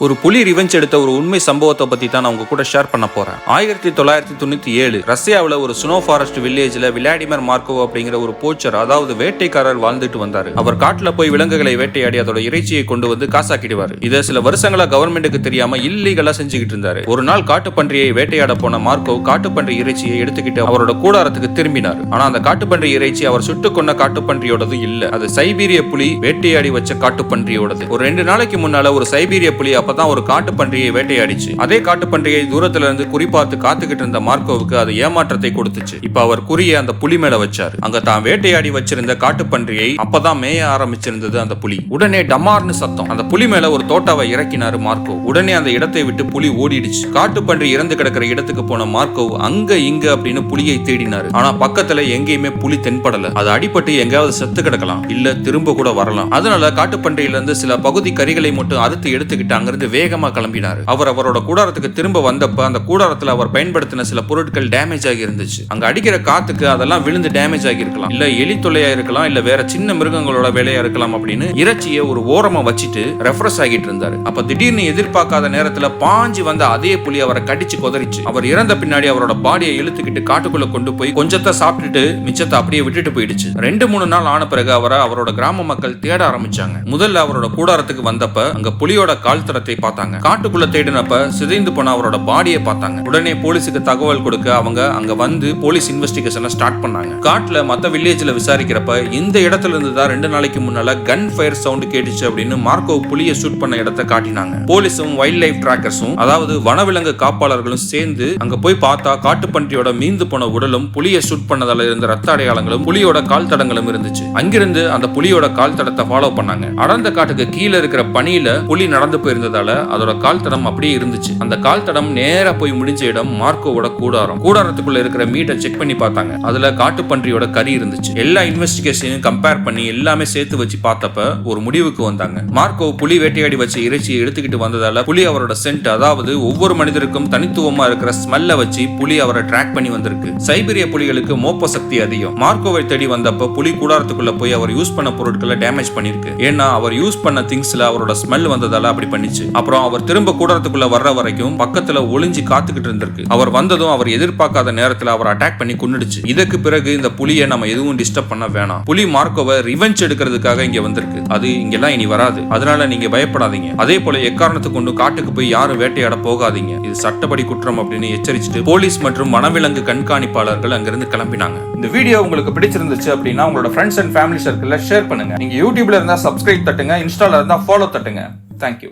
ஒரு புலி ரிவெஞ்ச் எடுத்த ஒரு உண்மை சம்பவத்தை பத்தி தான் நான் உங்க கூட ஷேர் பண்ண போறேன். 1997 ரஷ்யாவில் ஒரு ஸ்னோ ஃபாரஸ்ட் வில்லேஜ்ல விளாடிமிர் மார்க்கோவ் அப்படிங்கிற ஒரு போச்சர், அதாவது வேட்டைக்காரர் வாழ்ந்துட்டு வந்தாரு. அவர் காட்டுல போய் விலங்குகளை வேட்டையாடி அதோட இறைச்சியை கொண்டு வந்து காசாக்கிடுவாரு. இதை சில வருஷங்களா கவர்மெண்ட்டுக்கு தெரியாம இல்லீகலா செஞ்சுக்கிட்டு இருந்தாரு. ஒரு நாள் காட்டுப்பன்றியை வேட்டையாட போன மார்க்கோவ் காட்டுப்பன்றி இறைச்சியை எடுத்துக்கிட்டு அவரோட கூடாரத்துக்கு திரும்பினார். ஆனா அந்த காட்டுப்பன்றி இறைச்சி அவர் சுட்டு கொண்ட காட்டுப்பன்றியோடது இல்ல, அது சைபீரிய புலி வேட்டையாடி வச்ச காட்டுப்பன்றியோடது. ஒரு 2 நாளைக்கு முன்னால ஒரு சைபீரிய புலி அப்பதான் ஒரு காட்டுப்பன்றியை வேட்டையாடிச்சு. அதே காட்டுப்பன்றியை தூரத்துல இருந்து குறிப்பார்த்து காத்துக்கிட்டு இருந்த மார்க்கோவுக்கு அது ஏமாற்றத்தை கொடுத்துச்சு. இப்ப அவர் குறிய அந்த புலி மேல வச்சாரு. அங்க தான் வேட்டையாடி வச்சிருந்த காட்டுப்பன்றியை அப்பதான் மேய ஆரம்பிச்சிருந்தது அந்த புலி. உடனே டமார்னு சத்தம். அந்த புலி மேல ஒரு தோட்டாவை இறக்கினாரு மார்க்கோ. உடனே அந்த இடத்தை விட்டு புலி ஓடிடுச்சு. காட்டுப்பன்றி இறந்து கிடக்கிற இடத்துக்கு போன மார்க்கோ அங்க இங்க அப்படின்னு புலியை தேடினாரு. ஆனா பக்கத்துல எங்கேயுமே புலி தென்படல. அது அடிபட்டு எங்கேயாவது செத்து கிடக்கலாம், இல்ல திரும்ப கூட வரலாம். அதனால காட்டுப்பன்றியில இருந்து சில பகுதி கறிகளை மட்டும் அறுத்து எடுத்துக்கிட்டு அங்கிருந்து வேகமா கிளம்பினாரு. அவர் அவரோட கூடாரத்துக்கு திரும்ப வந்தப்ப அந்த கூடாரத்துல அவர் பயன்படுத்தின சில பொருட்கள் டேமேஜ் ஆகி இருந்துச்சு. அங்க அடிக்கிற காத்துக்கு அதெல்லாம் விழுந்து டேமேஜ் ஆகி இருக்கலாம், இல்ல எலி தொல்லையா இருக்கலாம், இல்ல வேற சின்ன மிருகங்களோட வேலையா இருக்கலாம் அப்படின்னு இறைச்சியை ஒரு ஓரமா வச்சுட்டு ரெஃப்ரெஷ் ஆகிட்டு இருந்தாரு. அப்ப திடீர்னு எதிர்பார்க்காத நேரத்துல பாஞ்சு வந்த அதே புலி அவரை கடிச்சு கொதறிச்சு. அவர் இறந்த பின்னாடி அவரோட பாடியை இழுத்துக்கிட்டு காட்டுக்குள்ள கொண்டு போய் கொஞ்சத்தை சாப்பிட்டுட்டு மிச்சத்தை அப்படியே விட்டுட்டு போயிடுச்சு. 2-3 நாள் ஆன பிறகு அவரை அவரோட கிராம மக்கள் தேட ஆரம்பிச்சாங்க. முதல்ல அவரோட கூடாரத்துக்கு வந்தப்ப அங்க புலியோட கால் தடத்தை பார்த்தாங்க. காட்டுக்குள்ள தேடினப்ப சிதைந்து போன அவரோட பாடியை பார்த்தாங்க. உடனே போலீஸுக்கு தகவல் கொடுக்க அவங்க அங்க வந்து போலீஸ் இன்வெஸ்டிகேஷனை ஸ்டார்ட் பண்ணாங்க. காட்டுல மத்த வில்லேஜ்ல விசாரிக்கிறப்ப இந்த இடத்துல இருந்து தான் 2 நாளைக்கு முன்னால கன் ஃபயர் சவுண்ட் கேட்டுச்சு அப்படின்னு மார்க்கோ புலியை ஷூட் பண்ண இடத்தை காட்டினாங்க. போலீஸும் வைல்ட் லைஃப் டிராக்கர்ஸும், அதாவது வனவிலங்கு காப்பாளர்களும் சேர்ந்து அங்க போய் பார்த்தா காட்டுப்பன்றியோட மீந்து போன உடலும் புலியை ஷூட் பண்ணதால இருந்த ரத்த அடையாளங்களும் புலியோட கால் தடங்களும் இருந்துச்சு. அங்கிருந்து அந்த புலியோட கால் தடத்தை ஃபாலோ பண்ணாங்க. அடர்ந்த காட்டுக்கு கீழே இருக்கிற பனியில புலி நடந்து போயிருந்ததால அதோட கால் தடம் அப்படியே இருந்துச்சு. அந்த கால் தடம் நேரா போய் முடிஞ்ச இடம் மார்க்கோவோட கூடாரம். கூடாரத்துக்குள்ள இருக்கிற மீட்டை செக் பண்ணி பார்த்தாங்க. அதுல காட்டுப்பன்றியோட கறி இருந்துச்சு. எல்லா இன்வெஸ்டிகேஷனையும் கம்பேர் பண்ணி எல்லாமே சேர்த்து வச்சு பார்த்தப்ப ஒரு முடிவுக்கு வந்தாங்க. மார்க்கோ புலி வேட்டையாடி வச்ச இறைச்சியை எடுத்துக்கிட்டு வந்ததால புலி அவரோட சென்ட், அதாவது ஒவ்வொரு மனிதருக்கும் தனித்துவமா இருக்கிற ஸ்மெல்ல வச்சு புலி அவரை ட்ராக் பண்ணி வந்திருக்கு. சைபீரிய புலிகளுக்கு மோப்ப சக்தி அதிகம். மார்க்கோவை தேடி வந்தப்ப புலி கூடாரத்துக்குள்ள போய் அவர் யூஸ் பண்ண பொருட்களை டேமேஜ் பண்ணிருக்கு. ஏன்னா அவர் யூஸ் பண்ண திங்ஸ்ல அவரோட ஸ்மெல் வந்ததால அப்படி பண்ணிச்சு. அப்புறம் அவர் திரும்ப கூடாரத்துக்குள்ள வர்ற வரைக்கும் பக்கத்துல ஒளிஞ்சு காத்துக்கிட்டு இருந்திருக்கு. அவர் வந்ததும் அவர் எதிர்பார்க்காத நேரத்துல அவர் அட்டாக் பண்ணி கொன்னுடுச்சு. இதுக்கு பிறகு இந்த புலியை நம்ம எதுவும் டிஸ்டர்ப் பண்ண வேணாம். புலி மார்க்கோவை ரிவெஞ்ச் எடுக்கிறதுக்காக இங்க வந்திருக்கு. அது இங்கெல்லாம் இனி வராது. அதனால நீங்க பயப்படாதீங்க. அதே போல எக்காரணத்தை கொண்டு காட்டுக்கு போய் யாரும் வேட்டையாட போகாதீங்க. இது சட்டப்படி குற்றம் அப்படின்னு எச்சரிச்சுட்டு போலீஸ் மற்றும் வனவிலங்கு கண்காணிப்பாளர்கள் அங்கிருந்து கிளம்பினாங்க. இந்த வீடியோ உங்களுக்கு பிடிச்சிருந்துச்சு அப்படின்னா உங்களோட ஃப்ரெண்ட்ஸ் அண்ட் ஃபேமிலி சர்க்கிள்ல ஷேர் பண்ணுங்க. நீங்க யூடியூப்ல இருந்தா சப்ஸ்கிரைப் தட்டுங்க, இன்ஸ்டால இருந்தா ஃபாலோ தட்டுங்க. தேங்க்யூ.